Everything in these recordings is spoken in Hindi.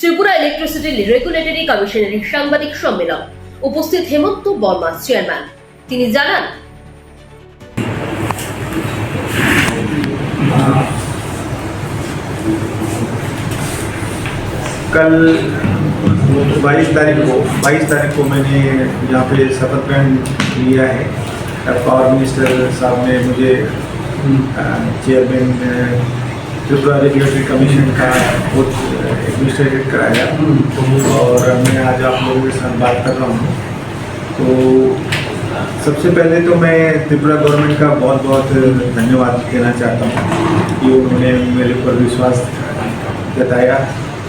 ত্রিপুরা ইলেকট্রিসিটি রেগুলেটরি কমিশনের সাংবাদিক সম্মেলন। উপস্থিত হেমন্ত বর্মা চেয়ারম্যান। তিনি জানান, कल 22 तारीख को मैंने यहाँ पे शपथ ग्रहण लिया है। पावर मिनिस्टर साहब ने मुझे चेयरमैन त्रिपुरा रेगुलेटरी कमीशन का एडमिनिस्ट्रेटेड कराया और मैं आज आप लोगों के साथ बात कर रहा हूँ। तो सबसे पहले तो मैं त्रिपुरा गवर्नमेंट का बहुत बहुत धन्यवाद देना चाहता हूँ कि उन्होंने मेरे ऊपर विश्वास जताया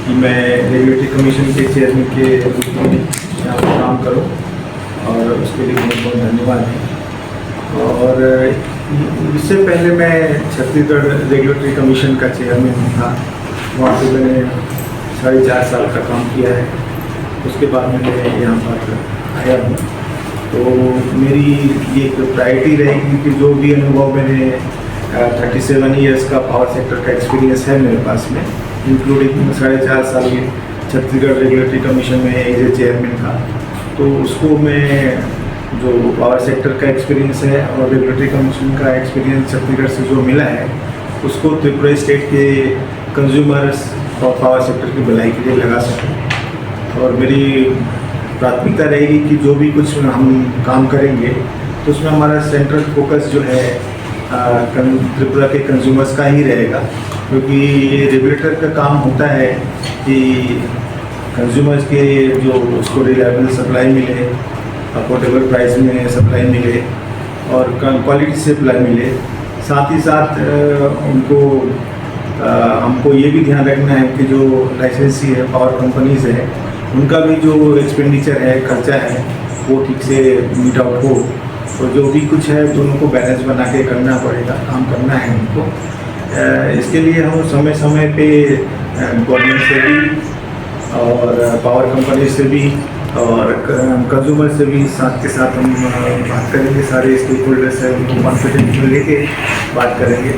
कि मैं रेगुलेटरी कमीशन के चेयरमैन के रूप में यहाँ पर काम करूँ और उसके लिए बहुत बहुत धन्यवाद है। और इससे पहले मैं छत्तीसगढ़ रेगुलेटरी कमीशन का चेयरमैन था, वहाँ पे मैंने 4.5 साल का काम किया है। उसके बाद मैंने यहाँ पर आया हूँ। तो मेरी ये एक प्रायोरिटी रहेगी कि जो भी अनुभव मैंने 37 ईयर्स का पावर सेक्टर का एक्सपीरियंस है मेरे पास में, इंक्लूडिंग 4.5 साल छत्तीसगढ़ रेगुलेटरी कमीशन में एज ए चेयरमैन था, तो उसको मैं जो पावर सेक्टर का एक्सपीरियंस है और रेगुलेटरी कमीशन का एक्सपीरियंस छत्तीसगढ़ से जो मिला है, उसको त्रिपुरा स्टेट के कंज्यूमर्स और पावर सेक्टर की भलाई के लिए लगा सकूँ। और मेरी प्राथमिकता रहेगी कि जो भी कुछ हम काम करेंगे तो उसमें हमारा सेंट्रल फोकस जो है त्रिपुरा के कंज्यूमर्स का ही रहेगा, क्योंकि रेगुलेटर का काम होता है कि कंज्यूमर्स के जो उसको रिलायबल सप्लाई मिले, अफोर्डेबल प्राइस में सप्लाई मिले और क्वालिटी सप्लाई मिले। साथ ही साथ हमको ये भी ध्यान रखना है कि जो लाइसेंसी है पावर कंपनीज है, उनका भी जो एक्सपेंडिचर है, खर्चा है, वो ठीक से मीट आउट हो। तो जो भी कुछ है दोनों को बैलेंस बना के करना पड़ेगा, काम करना है उनको। इसके लिए हम समय समय पे गवर्नमेंट से भी और पावर कंपनी से भी और कंज्यूमर से भी साथ के साथ हम बात करेंगे। सारे स्टेक होल्डर्स हैं, उनको कॉन्फिडेंस में लेके बात करेंगे।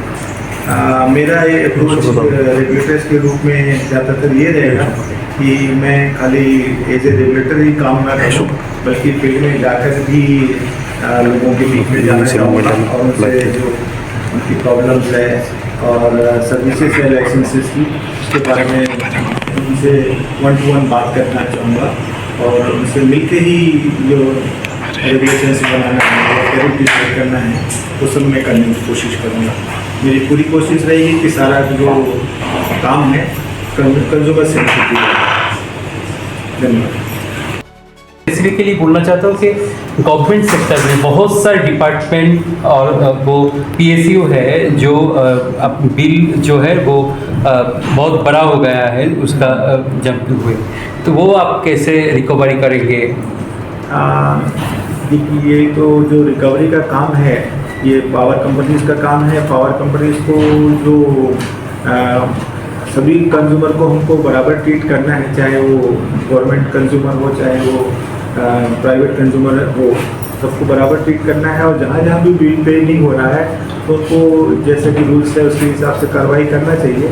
मेरा ये अप्रोच रेगुलेटर्स के रूप में ज़्यादातर ये रहेगा कि मैं खाली एज ए रेगुलेटर ही काम ना करूँ, बल्कि फील्ड में जाकर भी लोगों के बीच में जाना चाहूँगा और उनसे जो उनकी प्रॉब्लम्स है और सर्विसेज है लाइसेंसेस की, उसके बारे में उनसे 1-to-1 बात करना चाहूँगा और उनसे मिलके ही जो रेगुलेशंस बनाना है, टैरिफ डिसाइड करना है, वो सब मैं करने की कोशिश करूँगा। मेरी पूरी कोशिश रहेगी कि सारा जो काम है कंज्यूमर सेंट्रिक रहेगा। धन्यवाद। स्पेसिफिकली बोलना चाहता हूँ कि गवर्नमेंट सेक्टर में बहुत सारे डिपार्टमेंट और वो PSU है जो बिल जो है वो बहुत बड़ा हो गया है उसका जब हुए, तो वो आप कैसे रिकवरी करेंगे? ये तो जो रिकवरी का काम है ये पावर कंपनीज का काम है। पावर कंपनीज को जो सभी कंज्यूमर को हमको बराबर ट्रीट करना है, चाहे वो गवर्नमेंट कंज्यूमर हो चाहे वो प्राइवेट कंज्यूमर हो, सबको बराबर ट्रीट करना है। और जहाँ जहाँ भी बिल पे नहीं हो रहा है तो उनको जैसे कि रूल्स है उसके हिसाब से कार्रवाई करना चाहिए।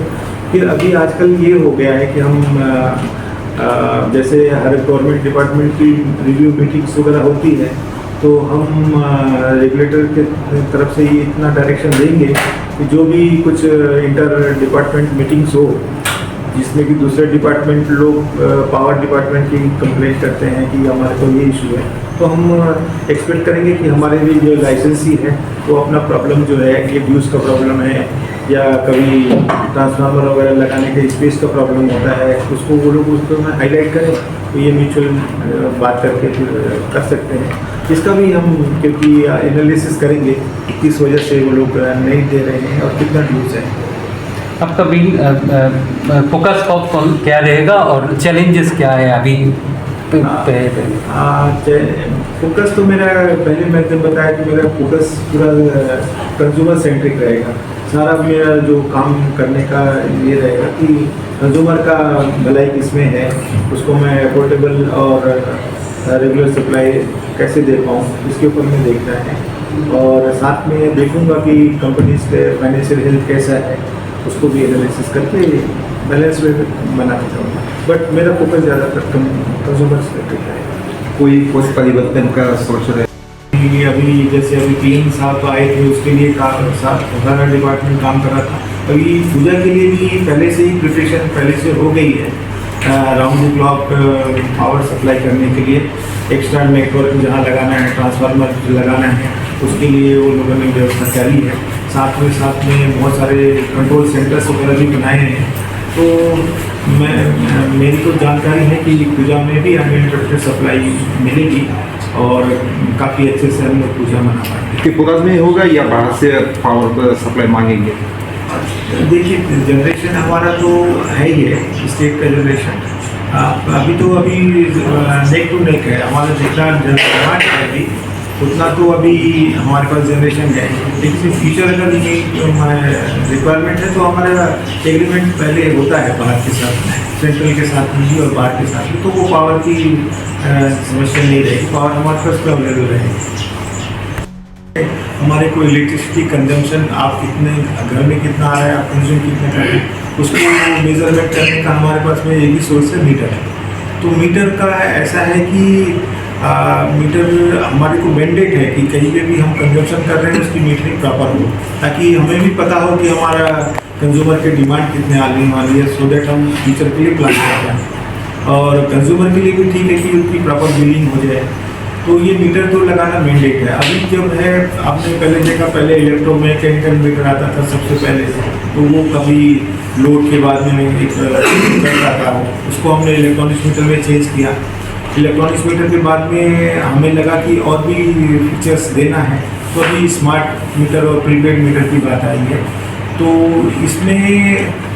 फिर अभी आजकल ये हो गया है कि हम जैसे हर गवर्नमेंट डिपार्टमेंट की रिव्यू मीटिंग्स वगैरह होती है, तो हम रेगुलेटर के तरफ से ये इतना डायरेक्शन देंगे कि जो भी कुछ इंटर डिपार्टमेंट मीटिंग्स हो जिसमें कि दूसरे डिपार्टमेंट लोग पावर डिपार्टमेंट की कंप्लेंट करते हैं कि हमारे को ये इशू है, तो हम एक्सपेक्ट करेंगे कि हमारे लिए जो लाइसेंसी है वो अपना प्रॉब्लम जो है कि ड्यूज का प्रॉब्लम है या कभी ट्रांसफार्मर वगैरह लगाने के स्पेस का प्रॉब्लम होता है, उसको वो लोग उसको हाईलाइट करें, तो ये म्यूचुअल बात करके फिर कर सकते हैं। इसका भी हम क्योंकि एनालिसिस करेंगे किस वजह से वो लोग नहीं दे रहे हैं और कितना ड्यूज है। आपका बिल फोकस क्या रहेगा और चैलेंजेस क्या है अभी? फोकस तो मेरा पहले मैंने बताया कि मेरा फोकस पूरा कंज्यूमर सेंट्रिक रहेगा। सारा मेरा जो काम करने का ये रहेगा कि कंज्यूमर का भलाई किसमें है, उसको मैं अफोर्डेबल और रेगुलर सप्लाई कैसे दे पाऊँ, इसके ऊपर में देखना है। और साथ में देखूँगा कि कंपनीज के फाइनेंशियल हेल्थ कैसा है, उसको भी एनालिसिस करके बैलेंस वे बनाना चाहूँगा, बट मेरा फोकस ज़्यादातर कंज्यूमर से है। कोई परिवर्तन का सोच रहे हैं? कि अभी जैसे अभी पीएम साहब आए थे, उसके लिए सारा डिपार्टमेंट काम कर रहा था। अभी पूजा के लिए भी पहले से ही प्रिपरेशन पहले से हो गई है, round the clock power supply करने के लिए एक्स्ट्रा नेटवर्क जहाँ लगाना है, ट्रांसफार्मर लगाना है, उसके लिए वो लोगों ने व्यवस्था करी है। साथ में बहुत सारे कंट्रोल सेंटर्स वगैरह भी बनाए हैं। तो मेरी तो जानकारी है कि पूजा में भी अनलिमिटेड सप्लाई मिलेगी और काफ़ी अच्छे से हम लोग पूजा मना पाएंगे। त्रिपुरा में होगा या बाहर से पावर सप्लाई मांगेंगे? देखिए, जनरेशन हमारा तो है ही है, स्टेट का जनरेशन अभी नेक टू नेक है हमारा, जितना डिमांड है अभी उतना तो अभी हमारे पास जनरेशन है। लेकिन फ्यूचर अगर रिक्वायरमेंट है तो हमारा एग्रीमेंट पहले होता है बाहर के साथ, सेंट्रल के साथ भी और बाहर के साथ भी, तो वो पावर की समस्या नहीं रहेगी, पावर हमारे पास तो अवेलेबल रहेगी। हमारे को इलेक्ट्रिसिटी कंजम्पशन आप कितने घर में कितना आ रहा है, आप कंज्यूम कितना कर रहे हैं, उसको मेजरमेंट करने का हमारे पास में एक ही सोर्स है, मीटर है। तो मीटर का ऐसा है कि मीटर हमारे को मैंडेट है कि कहीं पे भी हम कंजम्पशन कर रहे हैं उसकी मीटरिंग प्रॉपर हो, ताकि हमें भी पता हो कि हमारा कंज्यूमर की डिमांड कितने आने वाली है, सो दैट हम फ्यूचर के लिए प्लान कर पाएँ। और कंज्यूमर के लिए भी ठीक है कि उनकी प्रॉपर बिलिंग हो जाए। तो ये मीटर तो लगाना मैंडेट है। अभी जब है, आपने पहले देखा, पहले इलेक्ट्रोमैकेनिकल मीटर आता था सबसे पहले, तो वो कभी लोड के बाद में एक करता था, उसको हमने इलेक्ट्रॉनिक्स मीटर में चेंज किया। इलेक्ट्रॉनिक्स मीटर के बाद में हमें लगा कि और भी फीचर्स देना है, तो अभी स्मार्ट मीटर और प्रीपेड मीटर की बात आई है। तो इसमें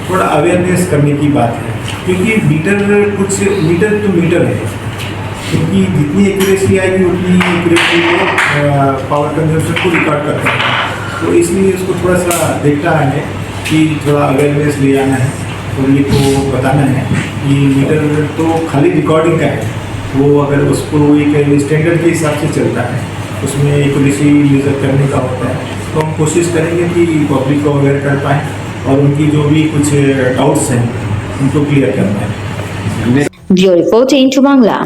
थोड़ा अवेयरनेस करने की बात है, क्योंकि मीटर तो मीटर है, क्योंकि जितनी एक्यूरेसी आएगी उतनी एक्यूरेसी पावर कंजम्पशन को रिकॉर्ड करता है। तो इसलिए इसको थोड़ा सा देखना है कि थोड़ा अवेयरनेस ले आना है और ये को बताना है कि मीटर तो खाली रिकॉर्डिंग का है, वो अगर उसको एक स्टैंडर्ड के हिसाब से चलता है, उसमें एक्यूरेसी मेजर करने का होता है। तो हम कोशिश करेंगे कि पब्लिक को अवेयर कर पाएँ और उनकी जो भी कुछ डाउट्स हैं उनको क्लियर कर पाएँ। Bureau Report into Bangla.